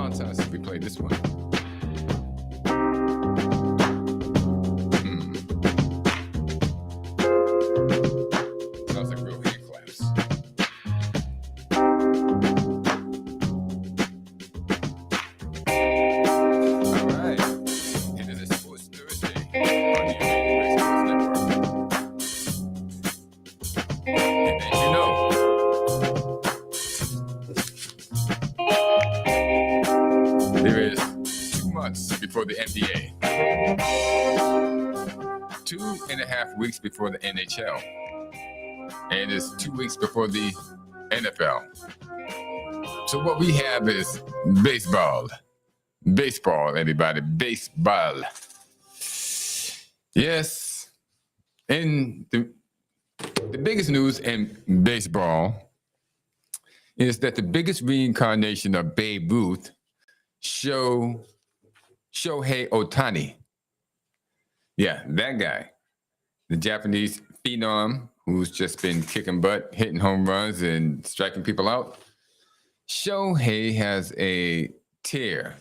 long time since we played this one. Sounds like real hand claps. All right. It is a Sports Thursday on the American Sports Network. And as you know, there is 2 months before the NBA, 2.5 weeks before the NHL, and it's 2 weeks before the NFL. So what we have is baseball. Baseball, everybody. Baseball. Yes. And the biggest news in baseball is that the biggest reincarnation of Babe Ruth, Shohei Ohtani. Yeah, that guy. The Japanese phenom who's just been kicking butt, hitting home runs, and striking people out. Shohei has a tear.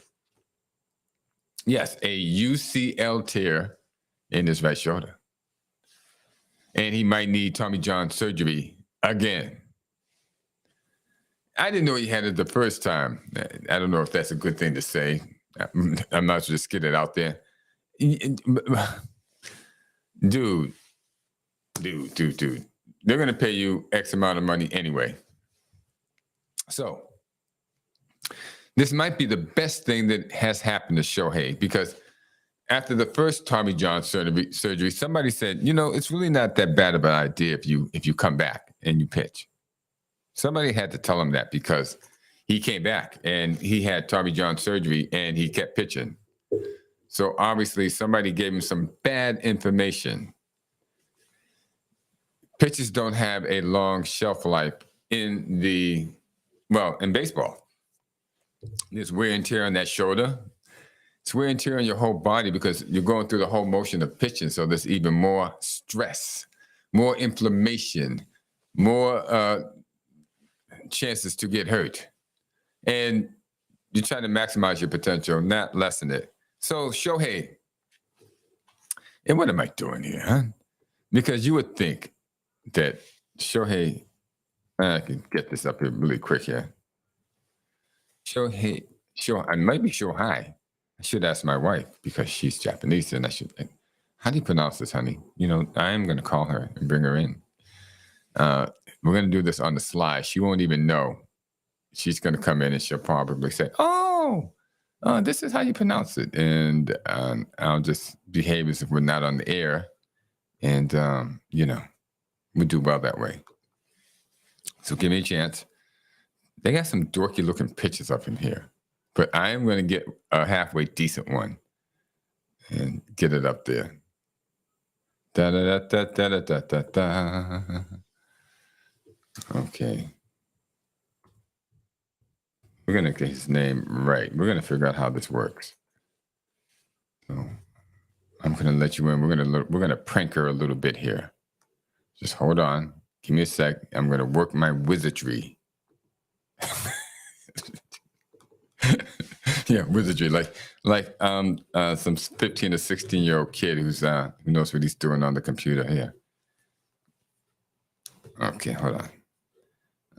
Yes, a UCL tear in his right shoulder. And he might need Tommy John surgery again. I didn't know he had it the first time. I don't know if that's a good thing to say. I'm not just get it out there. Dude. They're going to pay you X amount of money anyway. So this might be the best thing that has happened to Shohei, because after the first Tommy John surgery, somebody said, it's really not that bad of an idea if you come back and you pitch. Somebody had to tell him that, because he came back and he had Tommy John surgery and he kept pitching. So obviously somebody gave him some bad information. Pitches don't have a long shelf life in baseball. There's wear and tear on that shoulder. It's wear and tear on your whole body because you're going through the whole motion of pitching. So there's even more stress, more inflammation, more chances to get hurt. And you try to maximize your potential, not lessen it. So Shohei, and what am I doing here, huh? Because you would think that Shohei, I can get this up here really quick here. Shohei, I might be Shohei. I should ask my wife because she's Japanese, and how do you pronounce this, honey? I am going to call her and bring her in. We're going to do this on the slide. She won't even know. She's going to come in and she'll probably say, oh, this is how you pronounce it. And I'll just behave as if we're not on the air. And, we do well that way. So give me a chance. They got some dorky looking pictures up in here, but I am going to get a halfway decent one and get it up there. Da da da da da da da da. Okay. We're going to get his name right. We're going to figure out how this works. So I'm going to let you in. We're going to prank her a little bit here. Just hold on. Give me a sec. I'm going to work my wizardry. Yeah, wizardry. Like some 15 or 16-year-old kid who knows what he's doing on the computer here. Okay, hold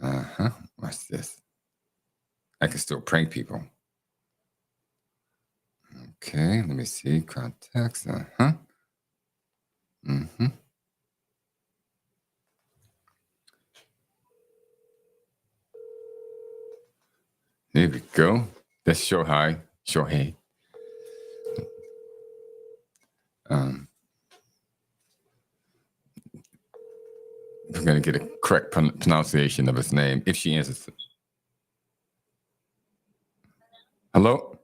on. What's this? I can still prank people. Okay, let me see. Contacts. There we go. That's Shohei. We're going to get a correct pronunciation of his name if she answers. Hello?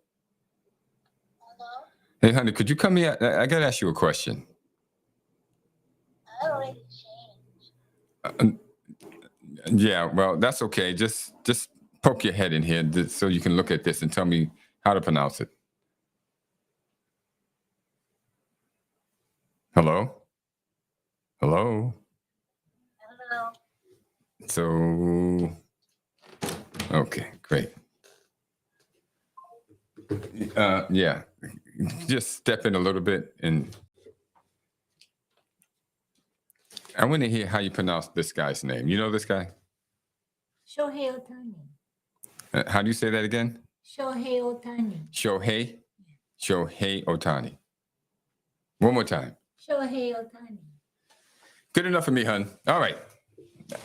Hello? Hey, honey, could you come here? I got to ask you a question. I already changed. Yeah, well, that's okay. Just poke your head in here so you can look at this and tell me how to pronounce it. Hello? Hello? Hello. So, okay, great. Yeah, just step in a little bit, and I want to hear how you pronounce this guy's name. You know this guy? Shohei Otani. How do you say that again? Shohei Otani. Shohei Otani. One more time. Shohei Otani. Good enough for me, hun. All right,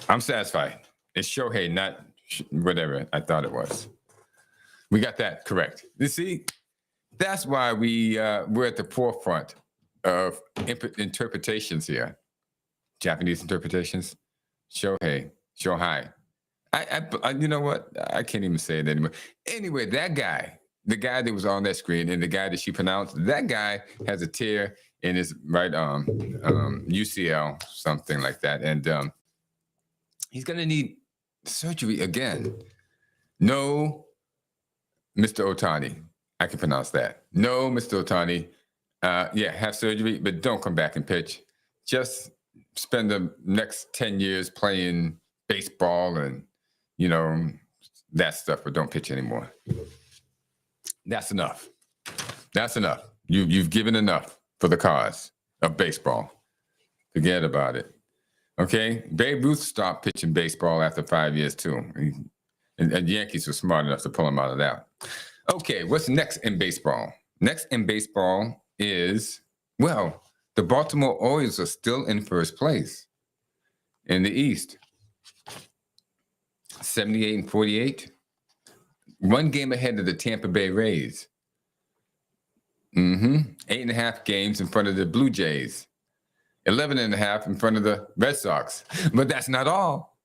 I'm satisfied. It's Shohei, not whatever I thought it was. We got that correct. You see, that's why we're at the forefront of interpretations here. Japanese interpretations. Shohei. You know what? I can't even say it anymore. Anyway, that guy, the guy that was on that screen, and the guy that she pronounced, that guy has a tear in his right arm, UCL, something like that, and he's gonna need surgery again. No, Mr. Otani, I can pronounce that. No, Mr. Otani, yeah, have surgery, but don't come back and pitch. Just spend the next 10 years playing baseball and, you know, that stuff, but don't pitch anymore. That's enough. That's enough. You've given enough for the cause of baseball. Forget about it. Okay? Babe Ruth stopped pitching baseball after 5 years, too. And Yankees were smart enough to pull him out of that. Okay, what's next in baseball? Next in baseball is, well, the Baltimore Orioles are still in first place in the East. 78-48. 1 game ahead of the Tampa Bay Rays. 8.5 games in front of the Blue Jays. 11.5 in front of the Red Sox. But that's not all.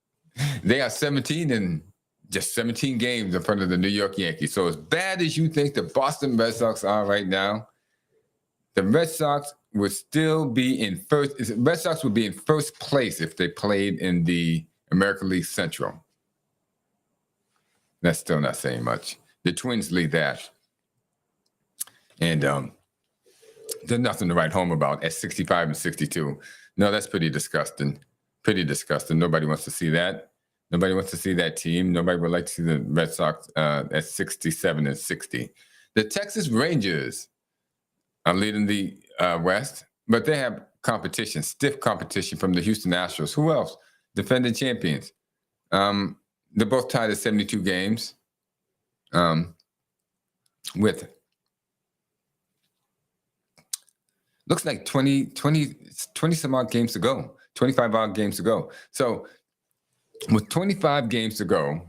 They are 17 games in front of the New York Yankees. So as bad as you think the Boston Red Sox are right now, the Red Sox would still be in first. Red Sox would be in first place if they played in the American League Central. That's still not saying much. The Twins lead that. And there's nothing to write home about at 65-62. No, that's pretty disgusting. Pretty disgusting. Nobody wants to see that. Nobody wants to see that team. Nobody would like to see the Red Sox at 67-60. The Texas Rangers are leading the West, but they have competition, stiff competition from the Houston Astros. Who else? Defending champions. They're both tied at 72 games with, looks like 20 some odd games to go, 25 odd games to go. So with 25 games to go,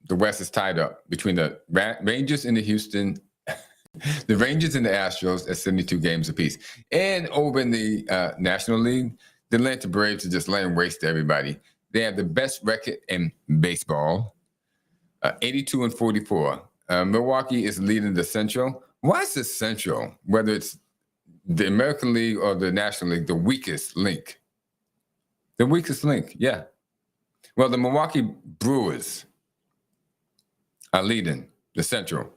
the West is tied up between the Rangers and the Houston, the Rangers and the Astros at 72 games apiece. And over in the National League, the Atlanta Braves are just laying waste to everybody. They have the best record in baseball, 82-44. Milwaukee is leading the Central. Why is the Central, whether it's the American League or the National League, the weakest link? The weakest link, yeah. Well, the Milwaukee Brewers are leading the Central,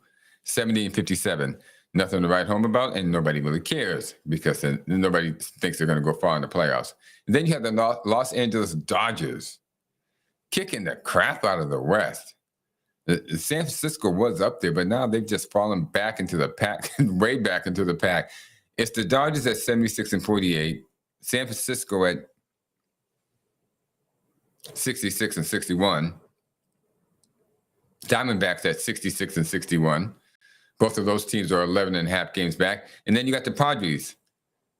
70-57. Nothing to write home about, and nobody really cares because nobody thinks they're going to go far in the playoffs. And then you have the Los Angeles Dodgers kicking the crap out of the West. San Francisco was up there, but now they've just fallen back into the pack, way back into the pack. It's the Dodgers at 76-48, San Francisco at 66-61, Diamondbacks at 66-61. Both of those teams are 11.5 games back. And then you got the Padres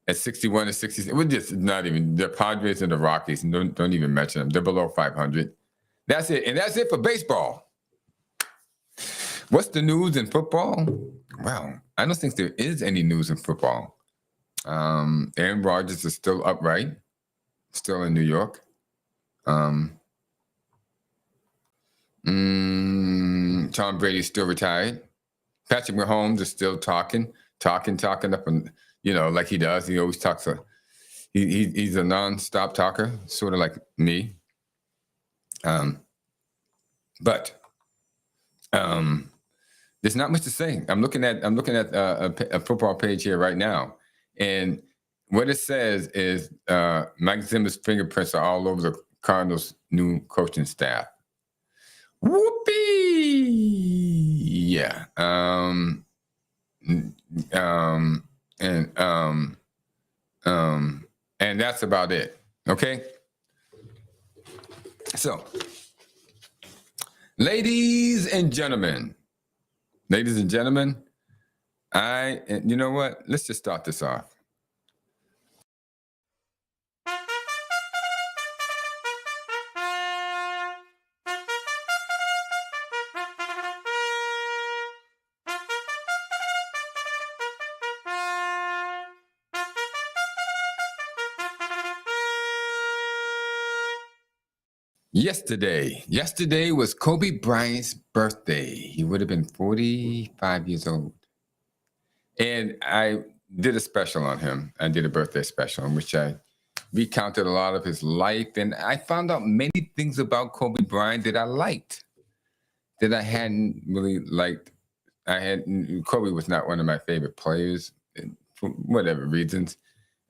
at 61-66. We're just not even, the Padres and the Rockies, don't even mention them. They're below 500. That's it. And that's it for baseball. What's the news in football? Well, I don't think there is any news in football. Aaron Rodgers is still upright, still in New York. Tom Brady's still retired. Patrick Mahomes is still talking up, and like he does. He always talks. He's a non-stop talker, sort of like me. But there's not much to say. I'm looking at a football page here right now, and what it says is Mike Zimmer's fingerprints are all over the Cardinals' new coaching staff. Whoopee! Yeah. Um, and and that's about it. Okay. So, ladies and gentlemen, you know what? Let's just start this off. Yesterday was Kobe Bryant's birthday. He would have been 45 years old. And I did a special on him. I did a birthday special in which I recounted a lot of his life. And I found out many things about Kobe Bryant that I liked, that I hadn't really liked. Kobe was not one of my favorite players for whatever reasons.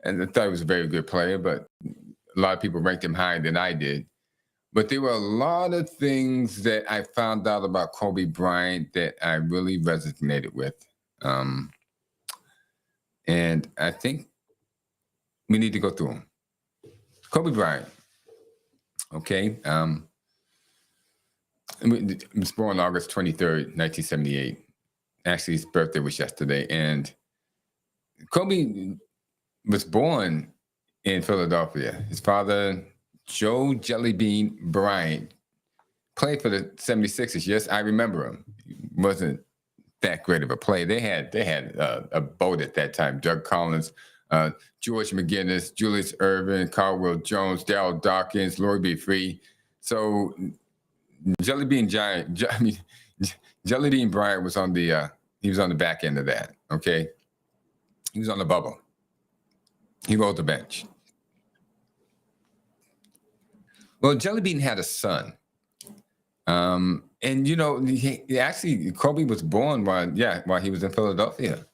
And I thought he was a very good player, but a lot of people ranked him higher than I did. But there were a lot of things that I found out about Kobe Bryant that I really resonated with. And I think we need to go through them. Kobe Bryant. Okay. He was born August 23rd, 1978. Actually, his birthday was yesterday. And Kobe was born in Philadelphia. His father, Joe Jellybean Bryant, played for the 76ers. Yes, I remember him. He wasn't that great of a player. They had a boat at that time. Doug Collins, George McGinnis, Julius Erving, Caldwell Jones, Darryl Dawkins, Lloyd B. Free. So Jellybean Bryant was on the he was on the back end of that. Okay, he was on the bubble. He rode the bench. Well, Jellybean had a son. And actually Kobe was born while he was in Philadelphia.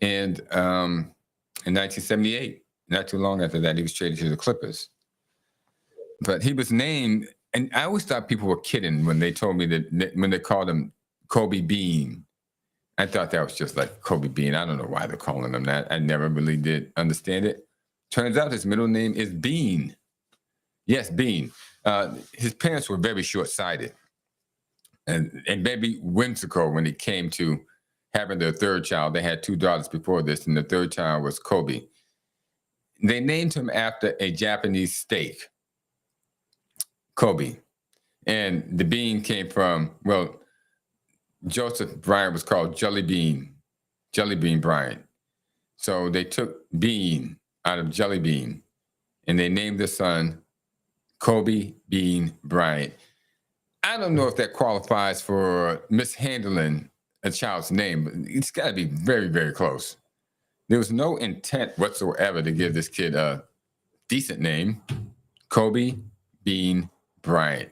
And in 1978, not too long after that, he was traded to the Clippers. But he was named, and I always thought people were kidding when they told me that when they called him Kobe Bean. I thought that was just like Kobe Bean. I don't know why they're calling him that. I never really did understand it. Turns out his middle name is Bean. Yes, Bean. His parents were very short-sighted and very whimsical when it came to having their third child. They had two daughters before this, and the third child was Kobe. They named him after a Japanese steak, Kobe. And the bean came from, well, Joseph Bryant was called Jellybean Bryant. So they took bean out of Jellybean, and they named the son Kobe Bean Bryant. I don't know if that qualifies for mishandling a child's name, but it's got to be very, very close. There was no intent whatsoever to give this kid a decent name, Kobe Bean Bryant.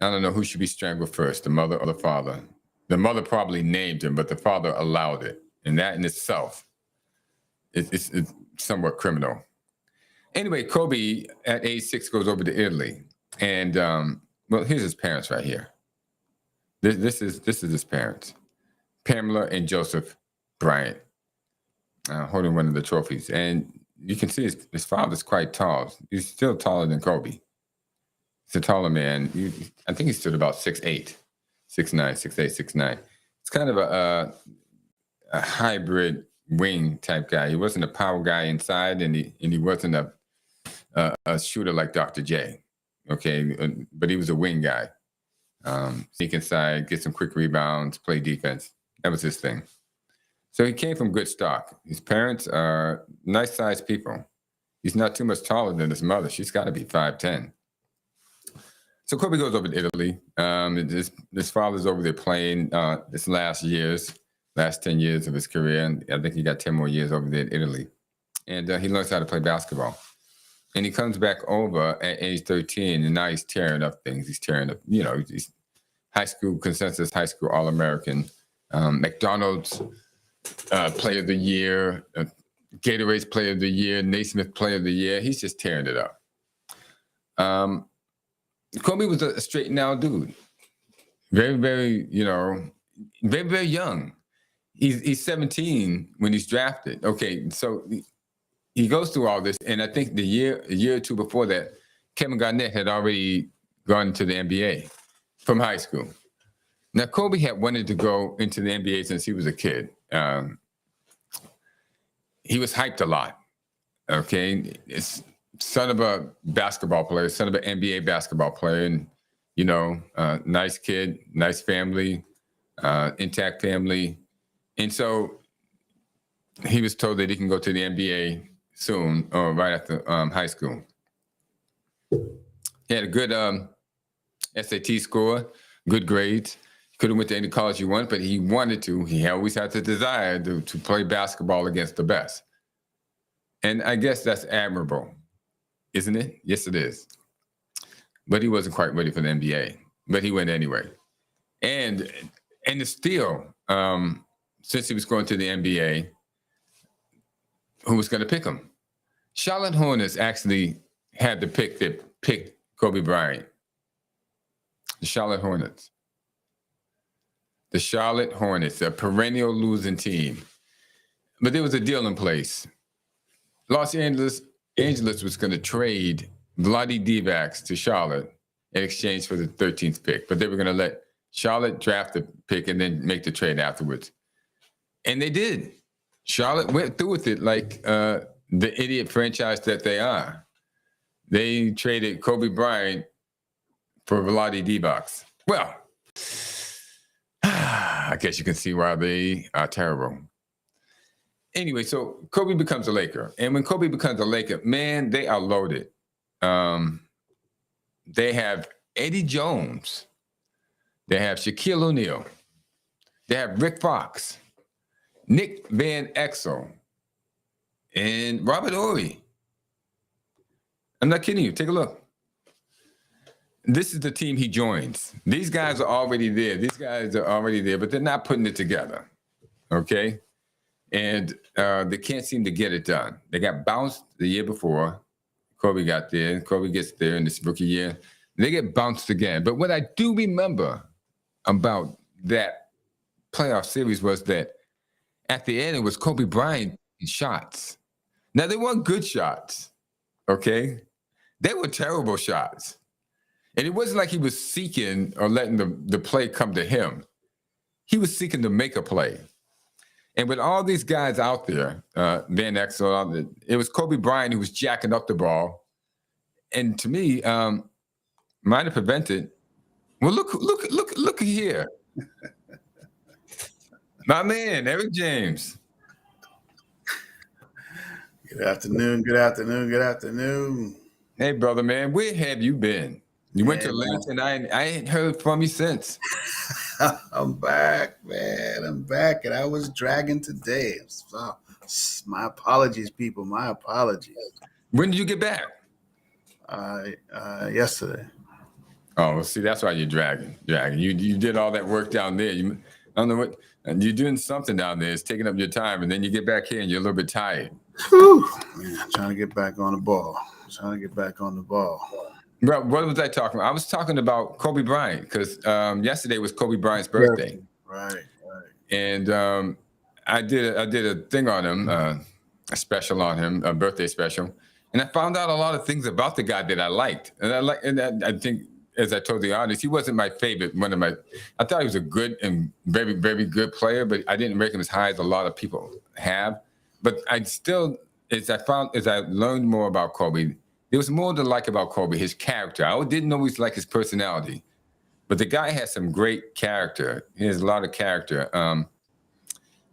I don't know who should be strangled first, the mother or the father. The mother probably named him, but the father allowed it. And that in itself it's somewhat criminal. Anyway, Kobe at age 6 goes over to Italy. And, well, here's his parents right here. This is his parents, Pamela and Joseph Bryant, holding one of the trophies. And you can see his father's quite tall. He's still taller than Kobe. He's a taller man. I think he stood about 6'8", 6'9", 6'8", 6'9". It's kind of a hybrid wing type guy. He wasn't a power guy inside, and he wasn't a shooter like Dr. J. Okay, but he was a wing guy. Sneak inside, get some quick rebounds, play defense. That was his thing. So he came from good stock. His parents are nice-sized people. He's not too much taller than his mother. She's got to be 5'10". So Kobe goes over to Italy. His father's over there playing his last 10 years of his career. And I think he got 10 more years over there in Italy. And he learns how to play basketball. And he comes back over at age 13, and now he's tearing up things. He's tearing up, he's high school consensus, high school All-American, McDonald's Player of the Year, Gatorade's Player of the Year, Naismith Player of the Year. He's just tearing it up. Kobe was a straight and out dude. Very, very, very, very young. he's 17 when he's drafted. Okay, so he goes through all this, and I think a year or two before that, Kevin Garnett had already gone to the NBA from high school. Now, Kobe had wanted to go into the NBA since he was a kid. He was hyped a lot. Okay, it's son of a basketball player, son of an NBA basketball player, and nice kid, nice family, intact family, and so he was told that he can go to the NBA soon, or right after high school. He had a good SAT score, good grades. Could have went to any college he wanted, but he wanted to. He always had the desire to play basketball against the best. And I guess that's admirable, isn't it? Yes, it is. But he wasn't quite ready for the NBA, but he went anyway. And it's still, since he was going to the NBA, who was going to pick him? Charlotte Hornets actually had the pick that picked Kobe Bryant. The Charlotte Hornets. The Charlotte Hornets, a perennial losing team. But there was a deal in place. Los Angeles was going to trade Vlade Divac to Charlotte in exchange for the 13th pick. But they were going to let Charlotte draft the pick and then make the trade afterwards. And they did. Charlotte went through with it like the idiot franchise that they are. They traded Kobe Bryant for Vlade Divac. Well, I guess you can see why they are terrible. Anyway, so Kobe becomes a Laker. And when Kobe becomes a Laker, man, they are loaded. They have Eddie Jones. They have Shaquille O'Neal. They have Rick Fox, Nick Van Exel, and Robert Horry. I'm not kidding you. Take a look. This is the team he joins. These guys are already there. But they're not putting it together. Okay? And they can't seem to get it done. They got bounced the year before. Kobe got there. Kobe gets there in this rookie year. They get bounced again. But what I do remember about that playoff series was that at the end, it was Kobe Bryant shots. Now, they weren't good shots, okay? They were terrible shots. And it wasn't like he was seeking or letting the play come to him. He was seeking to make a play. And with all these guys out there, Van Exel, it was Kobe Bryant who was jacking up the ball. And to me, might have prevented. Well, look here. My man, Eric James. Good afternoon. Hey, brother, man, where have you been? You went to Atlanta, and I ain't heard from you since. I'm back, man. I'm back, and I was dragging today. So, my apologies, people. My apologies. When did you get back? Yesterday. Oh, see, that's why you're dragging. You did all that work down there. I don't know what, and you're doing something down there. It's taking up your time, and then you get back here, and you're a little bit tired. Whew, man, trying to get back on the ball. Bro, what was I talking about? I was talking about Kobe Bryant because yesterday was Kobe Bryant's birthday. Right. And I did a thing on him, a special on him, a birthday special, and I found out a lot of things about the guy that I liked. And I think, as I told the audience, he wasn't my favorite. I thought he was a good and very, very good player, but I didn't rate him as high as a lot of people have. But I still, as I learned more about Kobe, there was more to like about Kobe, his character. I didn't always like his personality, but the guy has some great character. He has a lot of character.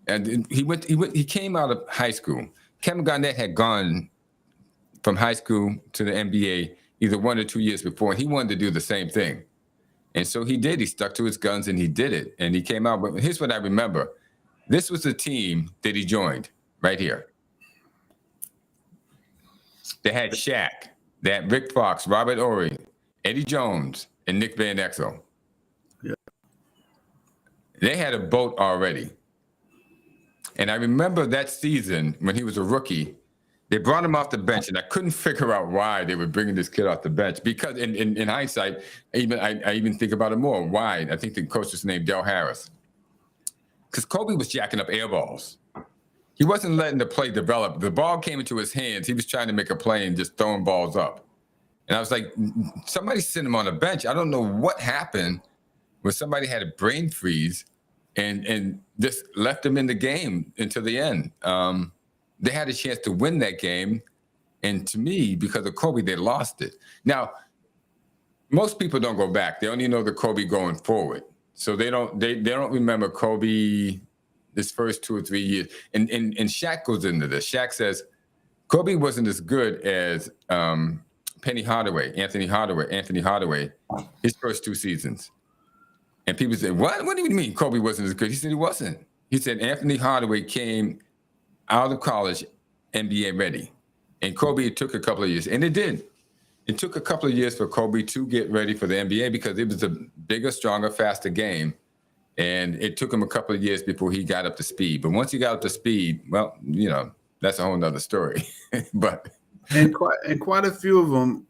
And he came out of high school. Kevin Garnett had gone from high school to the NBA either 1 or 2 years before, and he wanted to do the same thing. And so he did. He stuck to his guns, and he did it. And he came out. But here's what I remember. This was the team that he joined right here. They had Shaq, they had Rick Fox, Robert Horry, Eddie Jones, and Nick Van Exel. Yeah. They had a boat already. And I remember that season when he was a rookie, they brought him off the bench, and I couldn't figure out why they were bringing this kid off the bench. Because in hindsight, I even think about it more. Why? I think the coach was named Del Harris. because Kobe was jacking up air balls. He wasn't letting the play develop. The ball came into his hands. He was trying to make a play and just throwing balls up. And I was like, somebody sent him on the bench. I don't know what happened when somebody had a brain freeze and just left him in the game until the end. They had a chance to win that game. And to me, because of Kobe, they lost it. Now, most people don't go back. They only know the Kobe going forward. So they don't remember Kobe this first 2 or 3 years. And Shaq goes into this. Shaq says, Kobe wasn't as good as Anthony Hardaway, his first 2 seasons. And people say, what? What do you mean Kobe wasn't as good? He said he wasn't. He said Anthony Hardaway came out of college NBA ready. And Kobe took a couple of years. And it did. It took a couple of years for Kobe to get ready for the NBA because it was a bigger, stronger, faster game. And it took him a couple of years before he got up to speed. But once he got up to speed, well, you know, that's a whole nother story. But and quite a few of them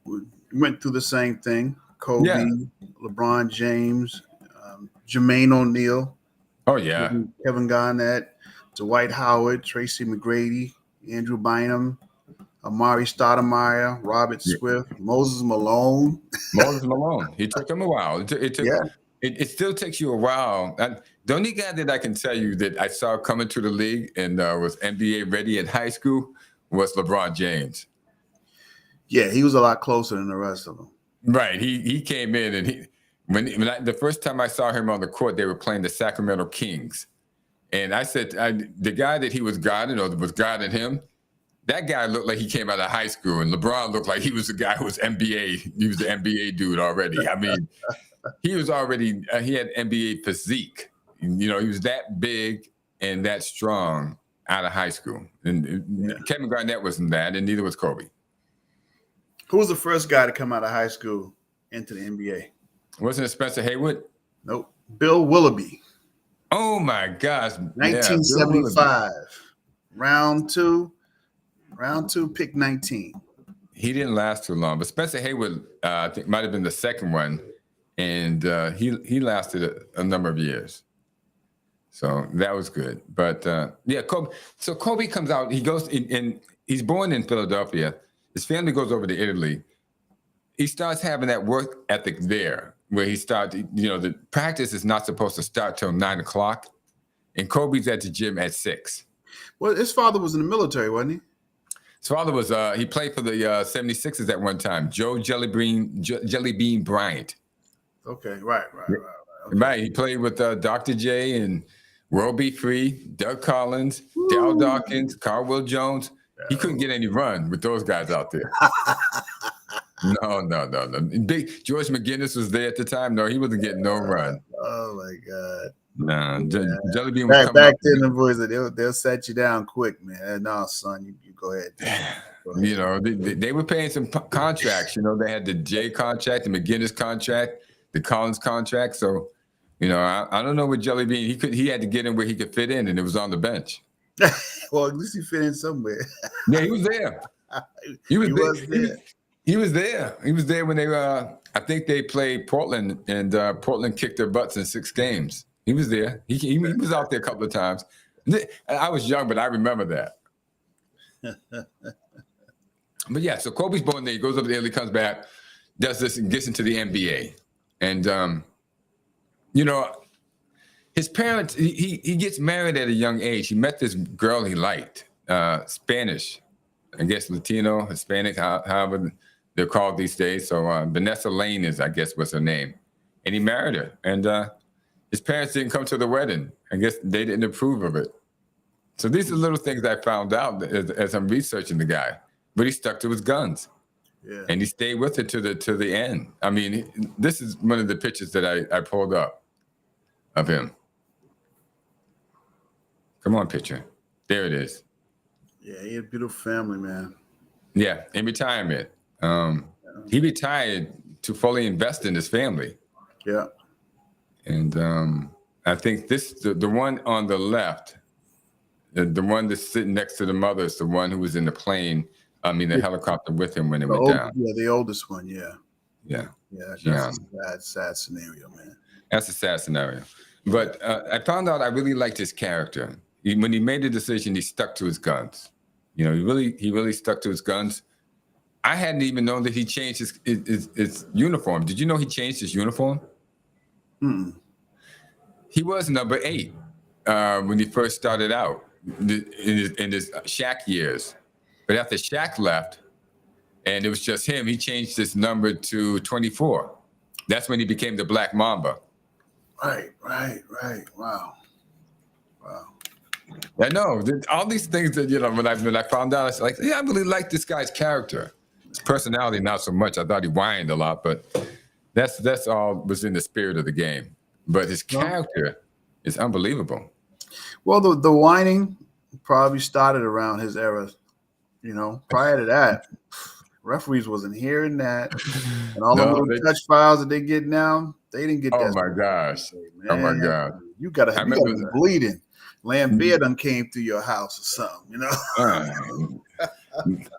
went through the same thing. Kobe, Yeah. LeBron James, Jermaine O'Neal. Oh, yeah. Kevin Garnett, Dwight Howard, Tracy McGrady, Andrew Bynum, Amari Stoudemire, Robert Swift, Moses Malone. Moses Malone. He took him a while. Yeah. It still takes you a while. The only guy that I can tell you that I saw coming to the league and was NBA ready in high school was LeBron James. Yeah, he was a lot closer than the rest of them. Right. He came in and the first time I saw him on the court, they were playing the Sacramento Kings. And I said, the guy that he was guarding or was guarding him, that guy looked like he came out of high school. And LeBron looked like he was the guy who was NBA. He was the NBA dude already. I mean, he was already, he had NBA physique. You know, he was that big and that strong out of high school. And Kevin Garnett wasn't that, and neither was Kobe. Who was the first guy to come out of high school into the NBA? Wasn't it Spencer Haywood? Nope. Bill Willoughby. Oh my gosh. 1975. Round two, pick 19. He didn't last too long, but Spencer Haywood, I think, might have been the second one, and he lasted a number of years. So that was good. But Kobe. So Kobe comes out. He goes and he's born in Philadelphia. His family goes over to Italy. He starts having that work ethic there, where he starts. You know, the practice is not supposed to start till 9 o'clock, and Kobe's at the gym at 6. Well, his father was in the military, wasn't he? His father was. He played for the 76ers at one time. Joe Jellybean Bryant. Okay, right. Okay. Right. He played with Dr. J and World Be Free, Doug Collins, Dal Dawkins, Carl Will Jones. He couldn't get any run with those guys out there. No. Big George McGinnis was there at the time. No, he wasn't getting no run. Oh my God. No, Jellybean was back then. The boys, they'll set you down quick, man. No, son, you go ahead. You know, they were paying some contracts. You know, they had the J contract, the McGinnis contract, the Collins contract. So, you know, I don't know what Jellybean. He had to get in where he could fit in, and it was on the bench. Well, at least he fit in somewhere. Yeah, he was there. He was there. He was there. He was there when they I think they played Portland, and Portland kicked their butts in 6 games. He was there. He was out there a couple of times. I was young, but I remember that. But yeah, so Kobe's born there. He goes over there, he comes back, does this, and gets into the NBA. And you know, his parents. He gets married at a young age. He met this girl he liked, Spanish, I guess Latino, Hispanic, however they're called these days. So Vanessa Lane I guess was her name, and he married her. And his parents didn't come to the wedding. I guess they didn't approve of it. So these are little things I found out as I'm researching the guy. But he stuck to his guns. Yeah. And he stayed with it to the end. I mean, this is one of the pictures that I pulled up of him. Come on, picture. There it is. Yeah, he had a beautiful family, man. Yeah, in retirement. He retired to fully invest in his family. Yeah. And I think the one on the left, the one that's sitting next to the mother is the one who was in the plane, the helicopter with him when it went down. Yeah, the oldest one, yeah. Yeah. Yeah, that's a sad scenario, man. That's a sad scenario. But I found out I really liked his character. When he made the decision, he stuck to his guns. You know, he really stuck to his guns. I hadn't even known that he changed his uniform. Did you know he changed his uniform? Mm-mm. He was number 8 when he first started out in his Shaq years. But after Shaq left, and it was just him, he changed his number to 24. That's when he became the Black Mamba. Right. Wow. I know all these things that when I found out, I was like, yeah, I really like this guy's character. His personality, not so much. I thought he whined a lot, but that's all was in the spirit of the game. But his character is unbelievable. Well, the whining probably started around his era. You know, prior to that, referees wasn't hearing that, and all the little touch files that they get now, they didn't get that. Oh my gosh! Man, oh my God! You gotta be bleeding. Lambert done came through your house or something, you know.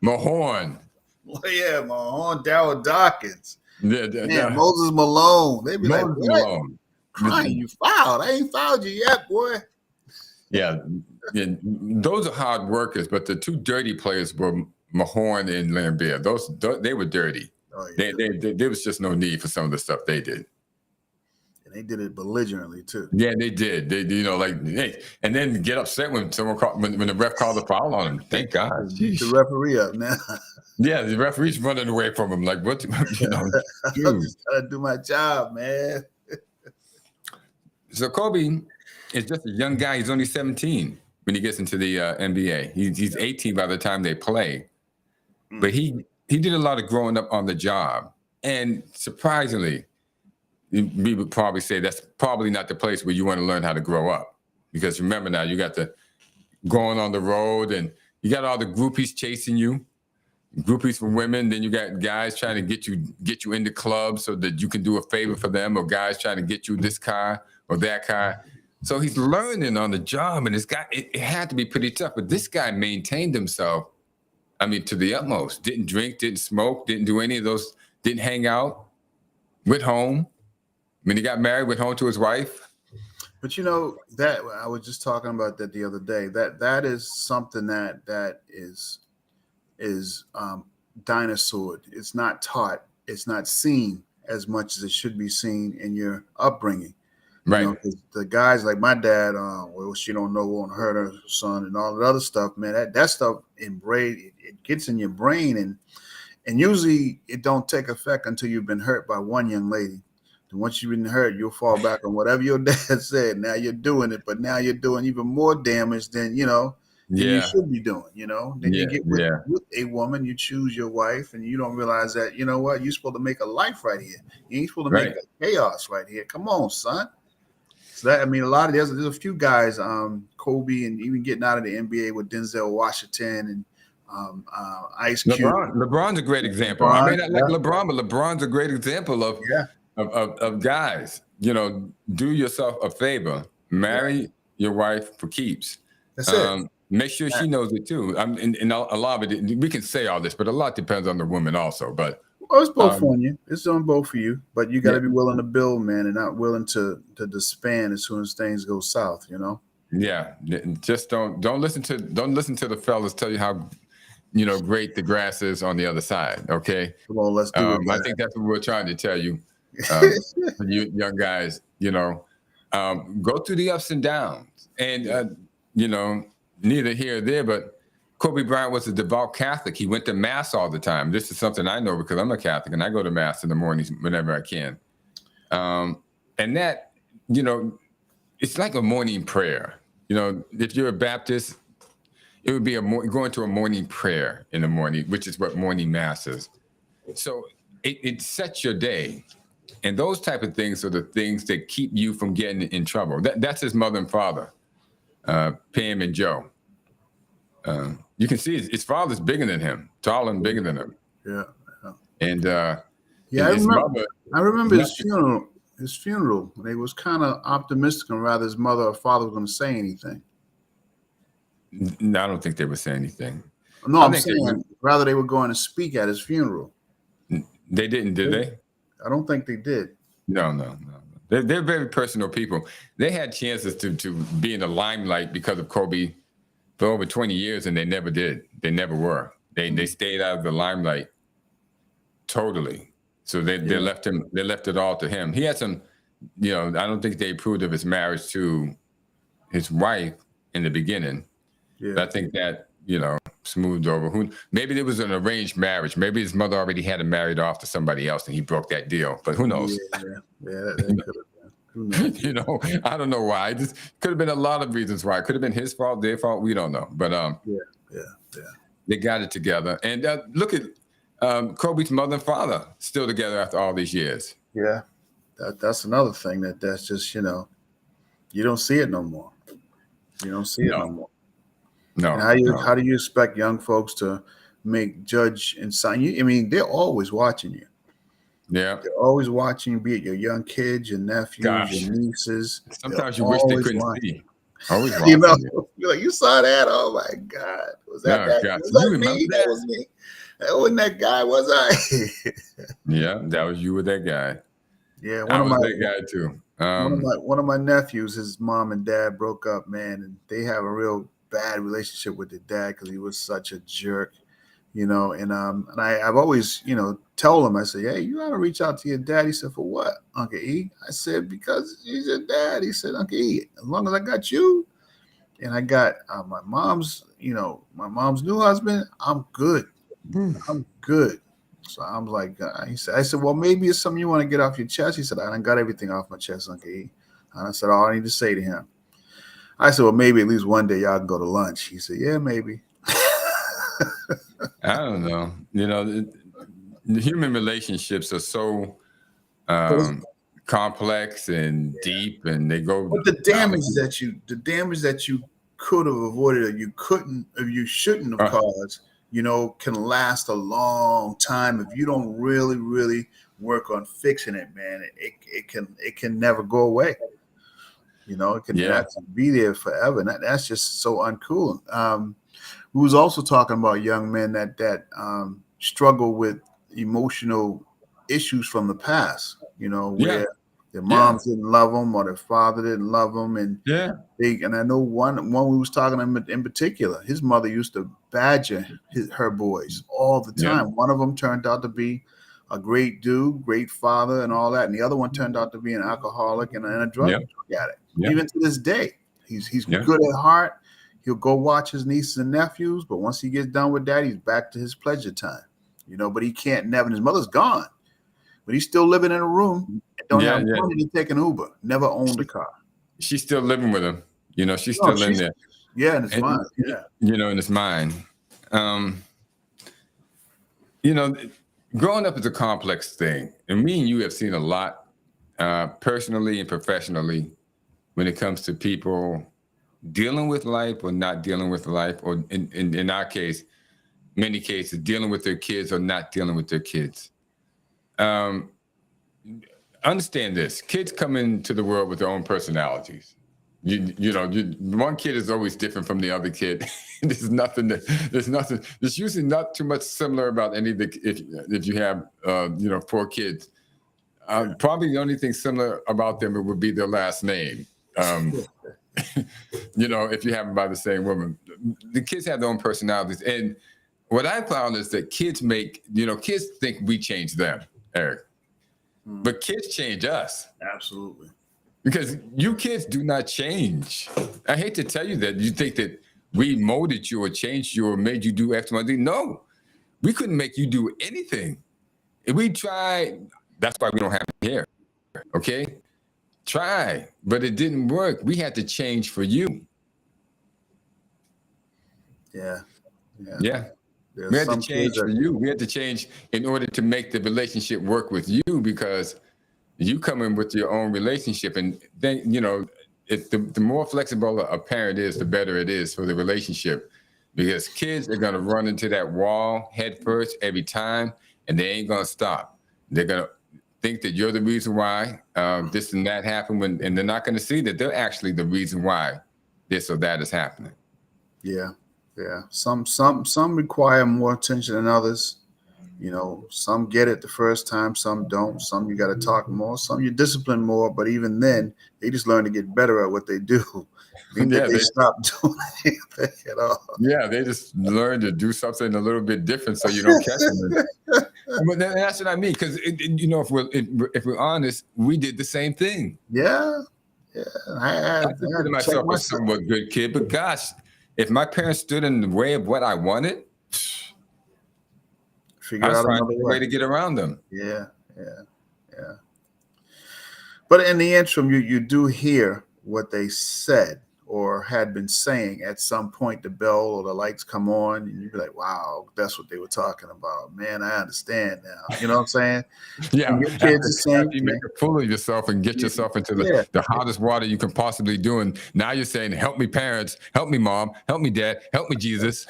Mahorn. Well, yeah, Mahorn, Darryl Dawkins. Yeah. Moses Malone. They be Moses like, what? Malone. Crying, you fouled. I ain't fouled you yet, boy. Yeah, those are hard workers, but the two dirty players were Mahorn and Lambert. They were dirty. Oh, yeah. There was just no need for some of the stuff they did. And they did it belligerently too. Yeah, they did. They, hey, and then get upset when someone when the ref called the foul on him. Thank God. The referee up now. Yeah, the referee's running away from him. Like, what? I'm just trying to do my job, man. So Kobe is just a young guy. He's only 17 when he gets into the NBA. He's 18 by the time they play. But he did a lot of growing up on the job. And surprisingly, we would probably say that's probably not the place where you want to learn how to grow up. Because remember now, you got the going on the road and you got all the groupies chasing you, groupies for women. Then you got guys trying to get you into clubs so that you can do a favor for them, or guys trying to get you this car or that car. So he's learning on the job, and it had to be pretty tough. But this guy maintained himself, I mean, to the utmost. Didn't drink, didn't smoke, didn't do any of those, didn't hang out, went home. When he got married, went home to his wife. But you know, that I was just talking about that the other day. That is something that is dinosaured. It's not taught. It's not seen as much as it should be seen in your upbringing. Right. You know, the guys like my dad, well, she don't know won't hurt her son and all the other stuff, man. That stuff it gets in your brain, and usually it don't take effect until you've been hurt by one young lady. And once you've been hurt, you'll fall back on whatever your dad said. Now you're doing it, but now you're doing even more damage than you should be doing. Then you get with a woman, you choose your wife, and you don't realize that you're supposed to make a life right here. You ain't supposed to make a chaos right here. Come on, son. So that, I mean, there's a few guys, Kobe, and even getting out of the NBA with Denzel Washington and Ice Cube. LeBron's a great example. I may not like LeBron, but LeBron's a great example of guys. Do yourself a favor, marry your wife for keeps. That's it. Make sure she knows it too. And a lot of it, we can say all this, but a lot depends on the woman also. But it's both on you. It's on both for you, but you got to be willing to build, man, and not willing to disband as soon as things go south. Yeah, just don't listen to the fellas tell you how great the grass is on the other side. Okay, come on, let's do it. I think that's what we're trying to tell you, you young guys. Go through the ups and downs, and neither here or there, but Kobe Bryant was a devout Catholic. He went to mass all the time. This is something I know because I'm a Catholic and I go to mass in the mornings whenever I can. And that, it's like a morning prayer. If you're a Baptist, it would be going to a morning prayer in the morning, which is what morning mass is. So it sets your day. And those type of things are the things that keep you from getting in trouble. That's his mother and father, Pam and Joe. You can see his father's bigger than him, taller and bigger than him. Yeah. And I remember his funeral. His funeral, they was kind of optimistic on whether his mother or father was going to say anything. No, I don't think they would say anything. No, I'm saying rather they were going to speak at his funeral. They didn't, did they? I don't think they did. No. They're very personal people. They had chances to be in the limelight because of Kobe for over 20 years, and they never did. They never were. They stayed out of the limelight totally. So they left him. They left it all to him. He had some, I don't think they approved of his marriage to his wife in the beginning. Yeah. But I think that smoothed over. Maybe there was an arranged marriage. Maybe his mother already had him married off to somebody else, and he broke that deal. But who knows? Yeah, that could have been. Who knows? I don't know why. This could have been a lot of reasons why. It could have been his fault, their fault. We don't know. But yeah. They got it together. And look at Kobe's mother and father still together after all these years. Yeah, that's another thing that's just you don't see it no more. You don't see it no more. No. And how do you expect young folks to judge and sign you? I mean, they're always watching you. Yeah. They're always watching you, be it your young kids, your nephews, your nieces. Sometimes you wish they couldn't see. Always watching you're like, you saw that? Oh my God. Was that God. Was You that remember me? that? That was me. That wasn't that guy, was I? Yeah, that was you with that guy. Yeah, that guy too. One of my nephews, his mom and dad broke up, man, and they have a real bad relationship with the dad because he was such a jerk, and I've always, told him, I said, hey, you gotta reach out to your dad. He said, for what, Uncle E? I said, because he's your dad. He said, Uncle E, as long as I got you and I got my mom's new husband, I'm good. I'm good. So I'm like, I said, well, maybe it's something you want to get off your chest. He said, I done got everything off my chest, Uncle E. And I said, all I need to say to him. I said, well, maybe at least one day y'all can go to lunch. He said, yeah, maybe. I don't know. The human relationships are so complex and deep, and they go. But the damage that you could have avoided, or you couldn't, or you shouldn't have caused, can last a long time if you don't really, really work on fixing it, man. It can never go away. It can be there forever, and that's just so uncool. We was also talking about young men that struggle with emotional issues from the past. Where their moms didn't love them or their father didn't love them, and I know one we was talking in particular. His mother used to badger her boys all the time. One of them turned out to be a great dude, great father, and all that, and the other one turned out to be an alcoholic and a drug addict. Even to this day, he's good at heart. He'll go watch his nieces and nephews, but once he gets done with that, he's back to his pleasure time. But he can't never. His mother's gone, but he's still living in a room. Don't have money to take an Uber. Never owned a car. She's still living with him. She's still in there. Yeah, in his mind. Yeah. In his mind. Growing up is a complex thing, and me and you have seen a lot, personally and professionally, when it comes to people dealing with life or not dealing with life, or in our case, many cases, dealing with their kids or not dealing with their kids. Understand this: kids come into the world with their own personalities. One kid is always different from the other kid. There's usually not too much similar about any of if you have 4 kids. Probably the only thing similar about them would be their last name. If you have them by the same woman. The kids have their own personalities, and what I found is that kids kids think we change them, Eric. But kids change us. Absolutely. Because you kids do not change. I hate to tell you that. You think that we molded you or changed you or made you do X, Y, Z. No, we couldn't make you do anything. If we tried, that's why we don't have hair. Okay? Try, but it didn't work. We had to change for you. Yeah. We had to change for you. We had to change in order to make the relationship work with you, because you come in with your own relationship, and then the more flexible a parent is, the better it is for the relationship, because kids are going to run into that wall head first every time, and they ain't going to stop. They're going to think that you're the reason why this and that happened, and they're not going to see that they're actually the reason why this or that is happening. Yeah. Some require more attention than others. You know, some get it the first time, some don't. Some you got to talk more, some you discipline more. But even then, they just learn to get better at what they do. Mean that Yeah, they stop doing anything at all. they just learn to do something a little bit different so you don't catch them. But that's what I mean, because you know, if we're honest, we did the same thing. Yeah, yeah. I I had consider to check myself a myself. somewhat good kid, but gosh, if my parents stood in the way of what I wanted, I Figure was out finding another a way. way to get around them. Yeah, yeah, yeah. But in the interim, you do hear what they said or had been saying. At some point, the bell or the lights come on, and you be like, "Wow, that's what they were talking about." Man, I understand now. You know what I'm saying? Yeah, And your kids the same after you make thing. a fool of yourself and get yourself into Yeah, the hottest water you can possibly do, and now you're saying, "Help me, parents! Help me, mom! Help me, dad! Help me, Jesus!"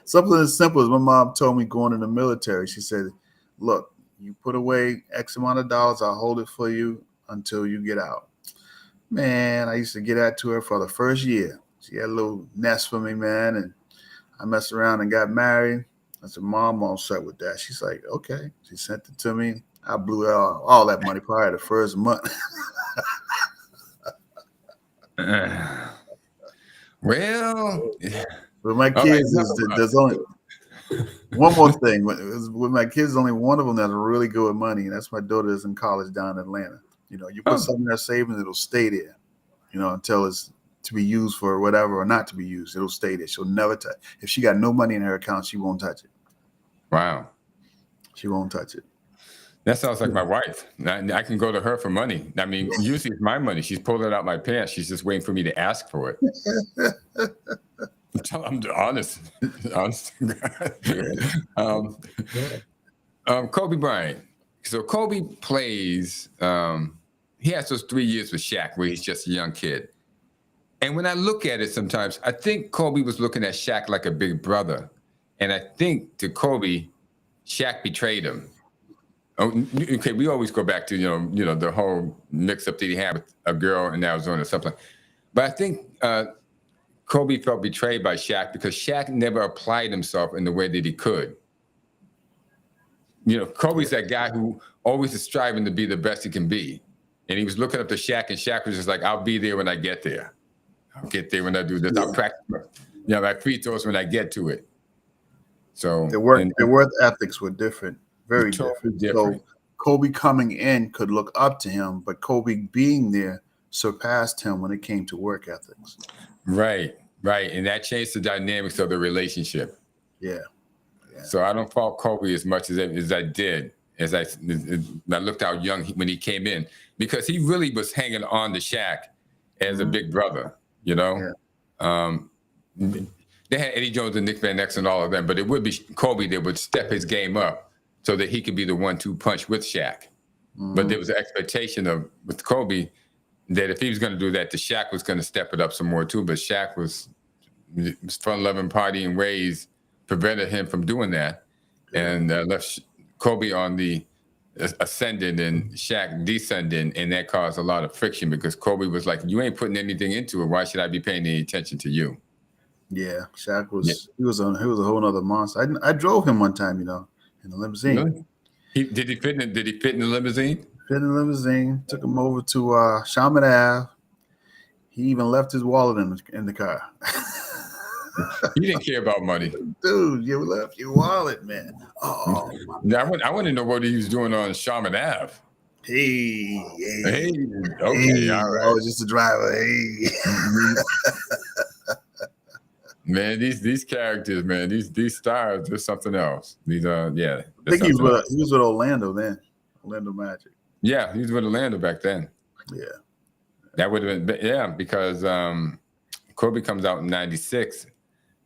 something as simple as my mom told me going in the military. She said, "Look, you put away X amount of dollars. I'll hold it for you until you get out." Man, I used to get that to her for the first year. She had a little nest for me, man, and I messed around and got married. I said, "Mom, I'm all set with that." She's like, "Okay." She sent it to me. I blew all that money probably the first month. Well, With my all right, kids, enough about there's only one more thing. With my kids, only one of them that's really good with money, and that's my daughter is in college down in Atlanta. You know, you put oh, something in their savings, it'll stay there. You know, until it's to be used for whatever or not to be used. It'll stay there. She'll never touch. If she got no money in her account, she won't touch it. wow. She won't touch it. That sounds like my wife. I can go to her for money. I mean, usually it's my money. She's pulling it out my pants. She's just waiting for me to ask for it. I'm honest. Honest. um, Kobe Bryant. So Kobe plays. He has those 3 years with Shaq where he's just a young kid. And when I look at it, sometimes I think Kobe was looking at Shaq like a big brother, and I think to Kobe, Shaq betrayed him. Oh, okay. We always go back to the whole mix-up that he had with a girl in Arizona or something. But I think Kobe felt betrayed by Shaq because Shaq never applied himself in the way that he could. You know, Kobe's that guy who always is striving to be the best he can be, and he was looking up to Shaq, and Shaq was just like, "I'll be there when I get there. I'll get there when I do this. I'll practice, my free throws when I get to it." So Their work ethics were different, very totally different. So different. Kobe coming in could look up to him, but Kobe being there surpassed him when it came to work ethics. Right, right. And that changed the dynamics of the relationship. Yeah. So I don't fault Kobe as much as I did, as I looked how young when he came in, because he really was hanging on to Shaq as a big brother, you know? Um, they had Eddie Jones and Nick Van Exel and all of them, but it would be Kobe that would step his game up so that he could be the 1-2 punch with Shaq. But there was an expectation with Kobe that if he was going to do that, the Shaq was going to step it up some more too. But Shaq was fun-loving, partying ways prevented him from doing that, and left Kobe on the ascending and Shaq descending, and that caused a lot of friction because Kobe was like, "You ain't putting anything into it. Why should I be paying any attention to you?" Yeah, Shaq was he was a whole nother monster. I drove him one time, in the limousine. Really? Did he fit in the limousine? Fit in the limousine, took him over to Shaman Ave. He even left his wallet in the car. He didn't care about money. Dude, you left your wallet, man. Oh, I want to know what he was doing on Shaman Ave. hey, Okay, all right. I was just a driver. Hey. Man, these characters, man, these stars, they're something else. These I think he was with Orlando then. Orlando Magic. Yeah, he was with Orlando back then. Yeah. That would have been, because Kobe comes out in 96,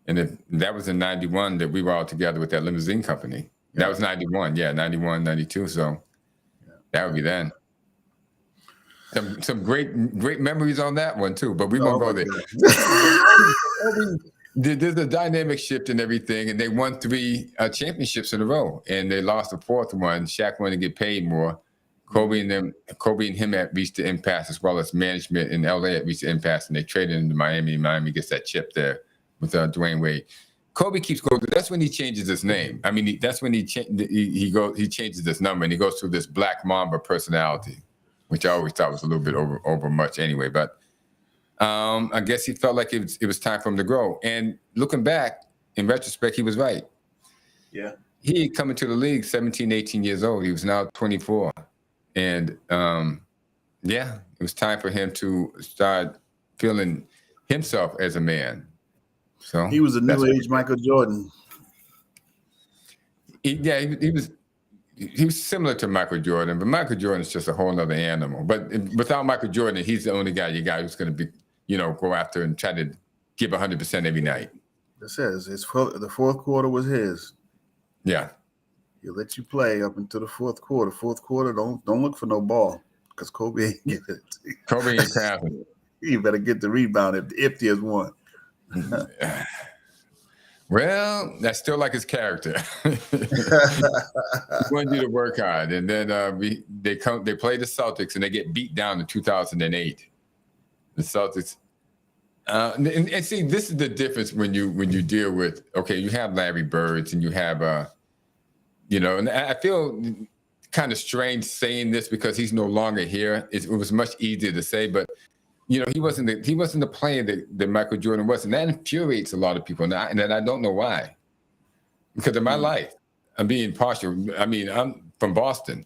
and that was in 91 that we were all together with that limousine company. Yeah. That was 91, 91, 92. So that would be then. Some great memories on that one too, but we won't go there. There's a dynamic shift in everything, and they won 3 championships in a row, and they lost the 4th one. Shaq wanted to get paid more. Kobe and him had reached the impasse, as well as management in LA had reached the impasse, and they traded into Miami. Miami gets that chip there with Dwayne Wade. Kobe keeps going. That's when he changes his name. I mean, that's when he changes his number and he goes through this Black Mamba personality, which I always thought was a little bit over much anyway. But I guess he felt like it was time for him to grow. And looking back, in retrospect, he was right. Yeah. He had come into the league 17, 18 years old. He was now 24. And yeah, it was time for him to start feeling himself as a man. So he was a new age Michael Jordan. He was similar to Michael Jordan, but Michael Jordan is just a whole other animal. But without Michael Jordan, he's the only guy who's going to be, go after and try to give 100% every night. It says the fourth quarter was his. Yeah. He'll let you play up until the fourth quarter. Fourth quarter, don't look for no ball because Kobe ain't get it. Kobe ain't passing it. You better get the rebound if there's one. Well, that's still like his character. He wanted you to work hard, and then they play the Celtics and they get beat down in 2008. The Celtics, and see, this is the difference when you deal with, okay, you have Larry Birds and you have and I feel kind of strange saying this because he's no longer here. It was much easier to say, but he wasn't the player that Michael Jordan was, and that infuriates a lot of people, and I don't know why. Because in my life, I'm being partial. I mean, I'm from Boston,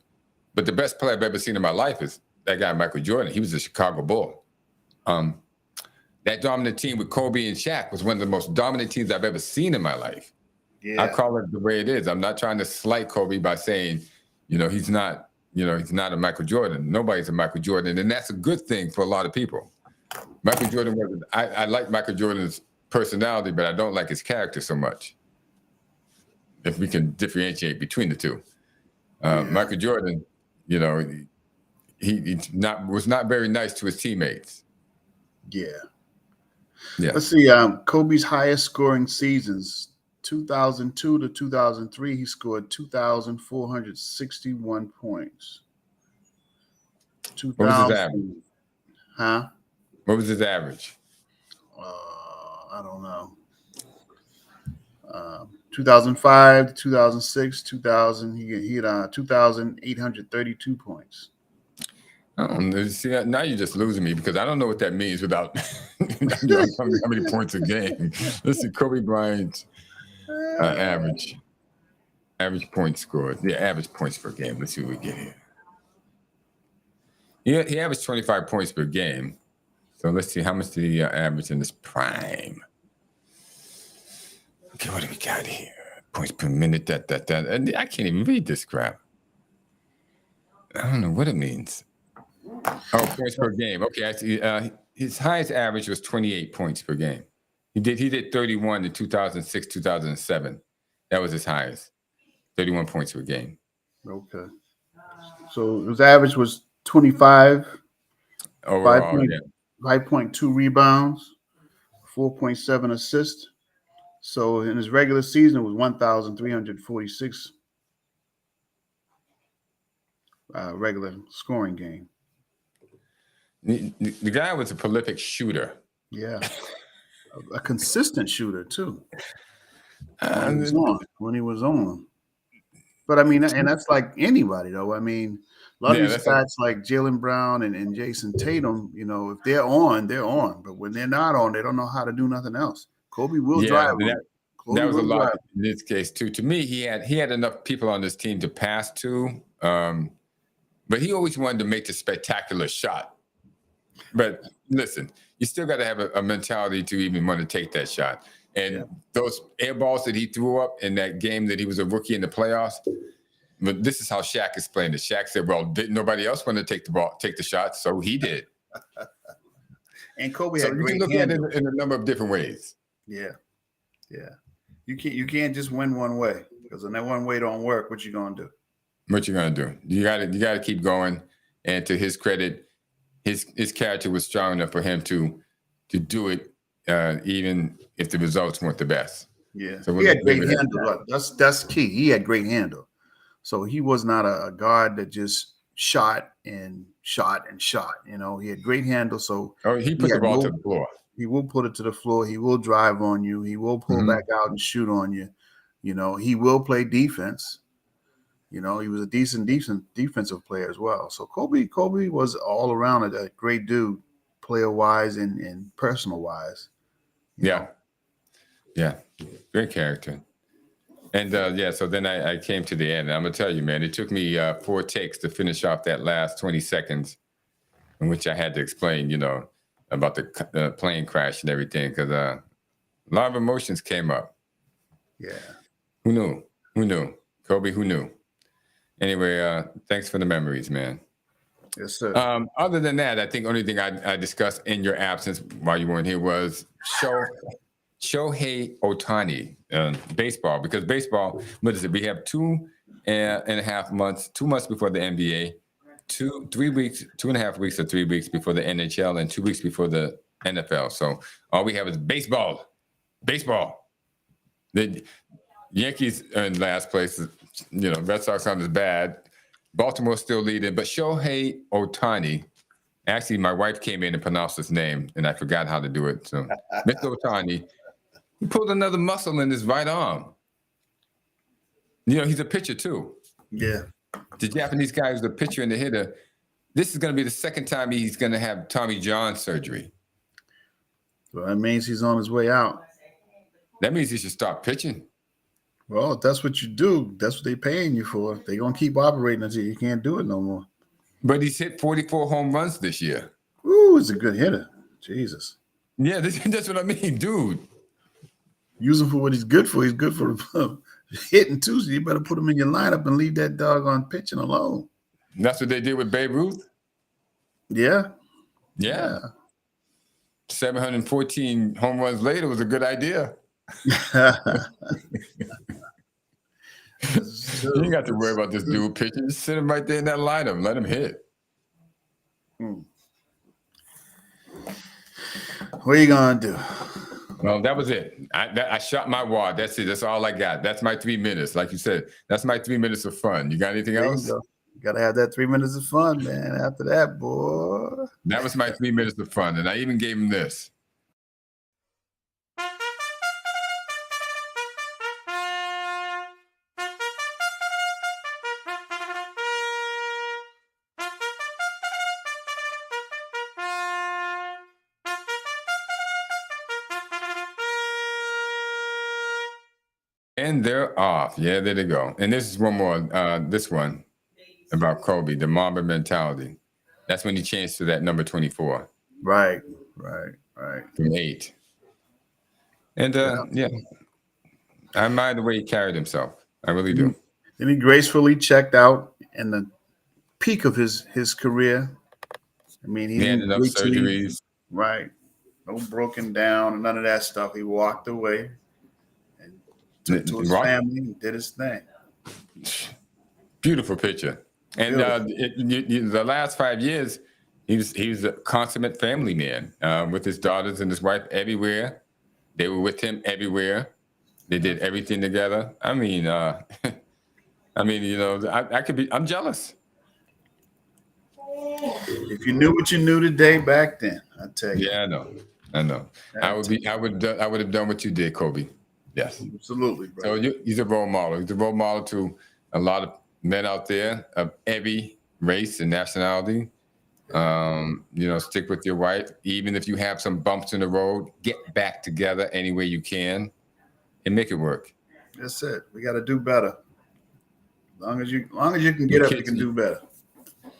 but the best player I've ever seen in my life is that guy Michael Jordan. He was a Chicago Bull. That dominant team with Kobe and Shaq was one of the most dominant teams I've ever seen in my life. Yeah. I call it the way it is. I'm not trying to slight Kobe by saying, he's not a Michael Jordan. Nobody's a Michael Jordan, and that's a good thing for a lot of people. Michael Jordan wasn't. I like Michael Jordan's personality, but I don't like his character so much. If we can differentiate between the two, Michael Jordan, he was not very nice to his teammates. Yeah. Yeah. Let's see. Kobe's highest scoring seasons. 2002 to 2003, he scored 2,461 points. What was his average? Huh? What was his average? I don't know. 2005 to 2006, 2000, he had 2,832 points. I don't know. See, now you're just losing me because I don't know what that means without how many points a game. Let's see, Kobe Bryant's average points scored. Yeah, average points per game. Let's see what we get here. Yeah, he averaged 25 points per game. So let's see, how much did he average in his prime? Okay, what do we got here? Points per minute, that. And I can't even read this crap. I don't know what it means. Oh, points per game. Okay, I see. His highest average was 28 points per game. He did 31 in 2006, 2007. That was his highest. 31 points per game. Okay. So his average was 25. Overall, 5.2 rebounds, 4.7 assists. So in his regular season, it was 1,346 regular scoring game. The guy was a prolific shooter. Yeah. A consistent shooter, too. When he was on. But, I mean, and that's like anybody, though. I mean, a lot of these guys like Jaylen Brown and Jason Tatum, if they're on, they're on. But when they're not on, they don't know how to do nothing else. Kobe will drive. That was a lot in this case, too. To me, he had enough people on this team to pass to. But he always wanted to make the spectacular shot. But listen, you still got to have a mentality to even want to take that shot. And those air balls that he threw up in that game that he was a rookie in the playoffs, but this is how Shaq explained it. Shaq said, well, didn't nobody else want to take the shot, so he did. And Kobe had great handle. You can look at it in a number of different ways. Yeah. You can't just win one way, because when that one way don't work, what you gonna do? What you gonna do? You gotta keep going. And to his credit, his character was strong enough for him to do it, even if the results weren't the best. Yeah, so he had great handle. That's key. He had great handle. So he was not a guard that just shot and shot and shot. You know, he had great handle, so Oh, he he put the had ball no. to the floor. He will put it to the floor. He will drive on you. He will pull Mhm. back out and shoot on you. You know, he will play defense. You know, he was a decent defensive player as well. So Kobe was all around a great dude, player wise and personal wise. You Yeah, know, yeah, great character. And yeah, so then I came to the end. And I'm gonna tell you, man, it took me 4 takes to finish off that last 20 seconds, in which I had to explain, about the plane crash and everything, because a lot of emotions came up. yeah, Who knew? Who knew? Kobe, who knew? Anyway, thanks for the memories, man. yes sir. Other than that, I think only thing I discussed in your absence while you weren't here was Shohei Otani, baseball, because baseball, what is it? We have 2.5 months, 2 months before the NBA, 3 weeks, 2.5 weeks or 3 weeks before the NHL, and 2 weeks before the NFL. So all we have is baseball. Baseball. The Yankees are in last place. Red Sox aren't as bad. Baltimore's still leading, but Shohei Otani. Actually, my wife came in and pronounced his name, and I forgot how to do it. So, Mr. Otani, he pulled another muscle in his right arm. He's a pitcher too. Yeah. The Japanese guy who's the pitcher and the hitter. This is going to be the second time he's going to have Tommy John surgery. Well, that means he's on his way out. That means he should stop pitching. Well, if that's what you do, that's what they're paying you for. They're gonna keep operating until you can't do it no more. But he's hit 44 home runs this year. Ooh, he's a good hitter. Jesus. Yeah, that's what I mean, dude. Use him for what he's good for. He's good for hitting too, so you better put him in your lineup and leave that dog on pitching alone. And that's what they did with Babe Ruth? Yeah. Yeah. 714 home runs later was a good idea. You ain't got to worry about this dude pitching. Just sit him right there in that lineup. Let him hit. What are you gonna do? Well, that was it. I shot my wad. That's it. That's all I got. That's my 3 minutes. Like you said, that's my 3 minutes of fun. You got anything else? You gotta have that 3 minutes of fun, man. After that, boy. That was my 3 minutes of fun. And I even gave him this. And they're off. Yeah, there they go. And this is one more. This one about Kobe, the Mamba mentality. That's when he changed to that number 24. Right. From 8. And yeah, I admire the way he carried himself. I really do. Then he gracefully checked out in the peak of his career. I mean, he had enough surgeries. Right. No broken down and none of that stuff. He walked away and took to his family and did his thing. Beautiful picture. And the last 5 years, he was a consummate family man with his daughters and his wife everywhere. They were with him everywhere. They did everything together. I mean, I'm jealous. If you knew what you knew today back then, I tell you. Yeah, I know. I would have done what you did, Kobe. Yes, absolutely. Bro. So he's a role model. He's a role model to a lot of men out there of every race and nationality. Stick with your wife, even if you have some bumps in the road. Get back together any way you can, and make it work. That's it. We got to do better. As long as you can get up, you can do better.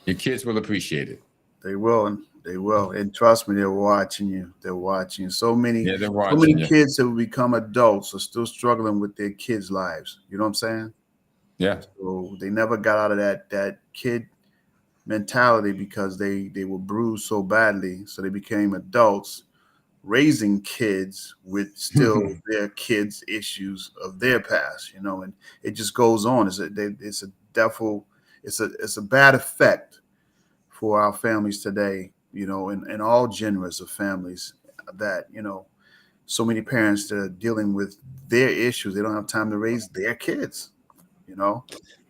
Your kids will appreciate it. They will, and trust me, they're watching you. They're watching you. So many kids who become adults are still struggling with their kids' lives. You know what I'm saying? Yeah. So they never got out of that kid mentality because they were bruised so badly. So they became adults raising kids with still their kids' issues of their past, and it just goes on. It's a bad effect for our families today, in all genres of families that, so many parents that are dealing with their issues. They don't have time to raise their kids,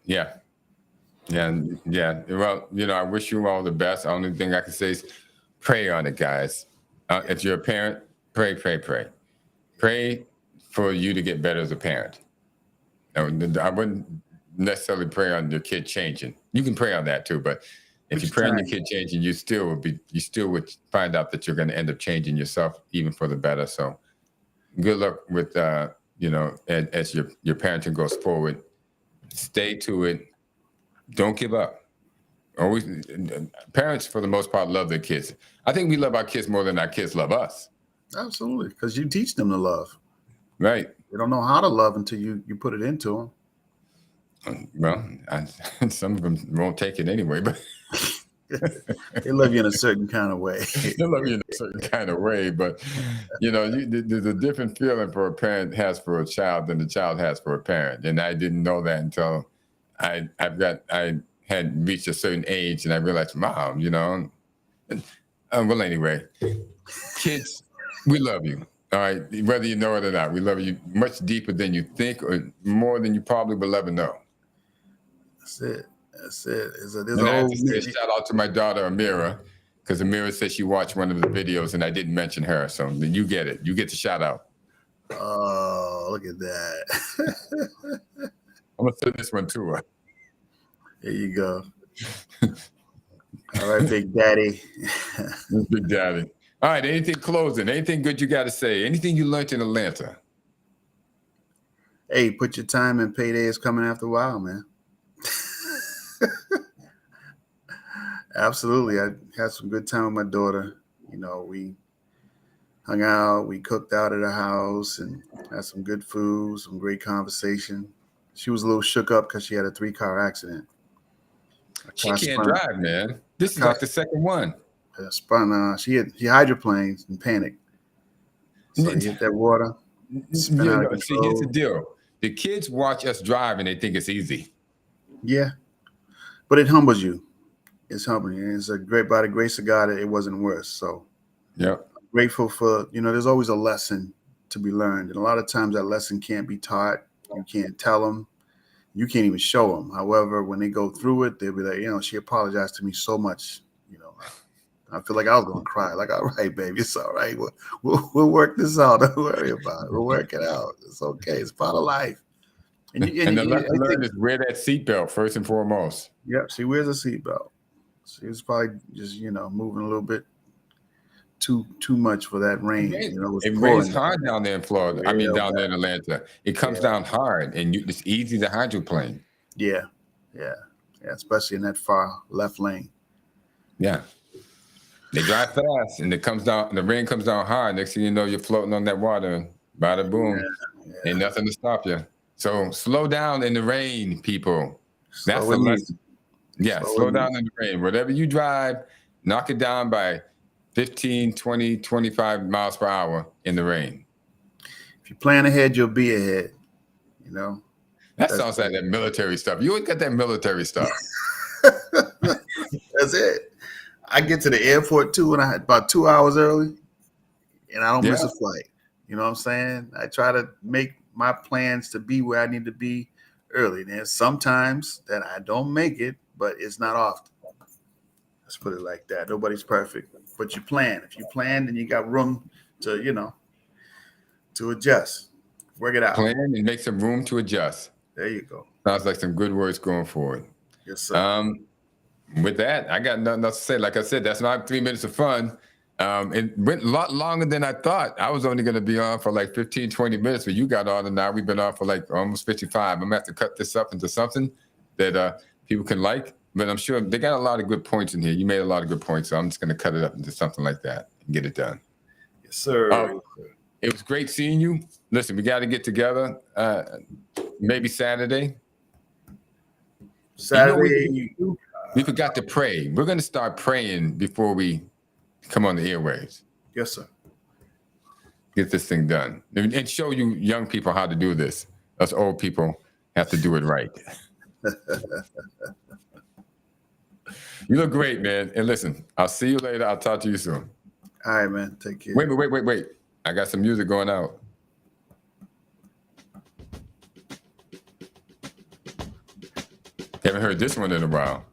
Yeah. Yeah. Well, I wish you all the best. The only thing I can say is pray on it, guys. If you're a parent, pray, pray, pray. Pray for you to get better as a parent. I wouldn't necessarily pray on your kid changing. You can pray on that too, but if Put you your pray on your time. kid changing, you still would find out that you're going to end up changing yourself even for the better. So good luck with as your parenting goes forward. Stay to it. Don't give up. Always, parents for the most part love their kids. I think we love our kids more than our kids love us. Absolutely, because you teach them to love. Right. They don't know how to love until you put it into them. Well, some of them won't take it anyway, but They love you in a certain kind of way. they love you in a certain kind of way. But there's a different feeling for a parent has for a child than the child has for a parent, and I didn't know that until I had reached a certain age, and I realized, Mom, well, anyway, kids, we love you. All right, whether you know it or not, we love you much deeper than you think, or more than you probably will ever know. That's it. There's a And I have whole to say a shout out to my daughter Amira, because Amira said she watched one of the videos and I didn't mention her. So then you get it. You get the shout out. Oh, look at that. I'm gonna send this one to her. There you go. All right, Big Daddy. Big Daddy. All right, anything closing? Anything good you got to say? Anything you learned in Atlanta? Hey, put your time in. Payday is coming after a while, man. Absolutely. I had some good time with my daughter. We hung out, we cooked out at her house and had some good food, some great conversation. She was a little shook up because she had a 3-car accident. She can't drive, man. This is like the second one. She hydroplaned and panicked. So he hit that water. Spin out of control. See, here's the deal. The kids watch us drive and they think it's easy. Yeah. But it humbles you. It's humbling. It's by the grace of God, it wasn't worse. So yeah, I'm grateful for, there's always a lesson to be learned. And a lot of times that lesson can't be taught. You can't tell them. You can't even show them. However, when they go through it, they'll be like, she apologized to me so much. I feel like I was going to cry. Like, all right, baby, it's all right. We'll work this out. Don't worry about it. We'll work it out. It's okay. It's part of life. And the lesson learned is wear that seatbelt first and foremost. Yep, she wears a seatbelt. She was probably just, moving a little bit too much for that rain. It rains hard down there in Florida. Down there in Atlanta. It comes down hard, and it's easy to hydroplane. Yeah, especially in that far left lane. Yeah. They drive fast, and the rain comes down hard. Next thing you know, you're floating on that water, and bada boom. Yeah. Ain't nothing to stop you. So slow down in the rain, people. That's the lesson. Yeah, slow down in the rain. Whatever you drive, knock it down by 15, 20, 25 miles per hour in the rain. If you plan ahead, you'll be ahead. That sounds like that military stuff. You always got that military stuff. That's it. I get to the airport too, and I had about 2 hours early, and I don't miss a flight. You know what I'm saying? I try to make my plans to be where I need to be early. There's sometimes that I don't make it, but it's not often. Let's put it like that. Nobody's perfect, but you plan. If you plan, then you got room to, to adjust. Work it out. Plan and make some room to adjust. There you go. Sounds like some good words going forward. Yes, sir. With that, I got nothing else to say. Like I said, that's not 3 minutes of fun. It went a lot longer than I thought. I was only going to be on for like 15, 20 minutes, but you got on and now we've been on for like almost 55. I'm going to have to cut this up into something that people can like, but I'm sure they got a lot of good points in here. You made a lot of good points, so I'm just going to cut it up into something like that and get it done. Yes, sir. It was great seeing you. Listen, we got to get together maybe Saturday. We forgot to pray. We're going to start praying before we come on the airwaves. Yes, sir. Get this thing done and show you young people how to do this. Us old people have to do it right. You look great, man. And listen, I'll see you later. I'll talk to you soon. All right, man. Take care. Wait. I got some music going out. Haven't heard this one in a while.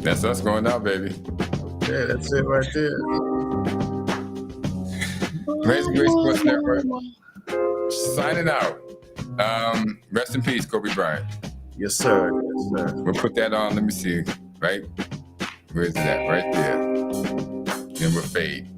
That's us going out, baby. Yeah, that's it right there. Amazing Grace Sports Network. Signing out. Rest in peace, Kobe Bryant. Yes, sir. Yes, sir. We'll put that on. Let me see. Right? Where's it at? Right there. Then we'll fade.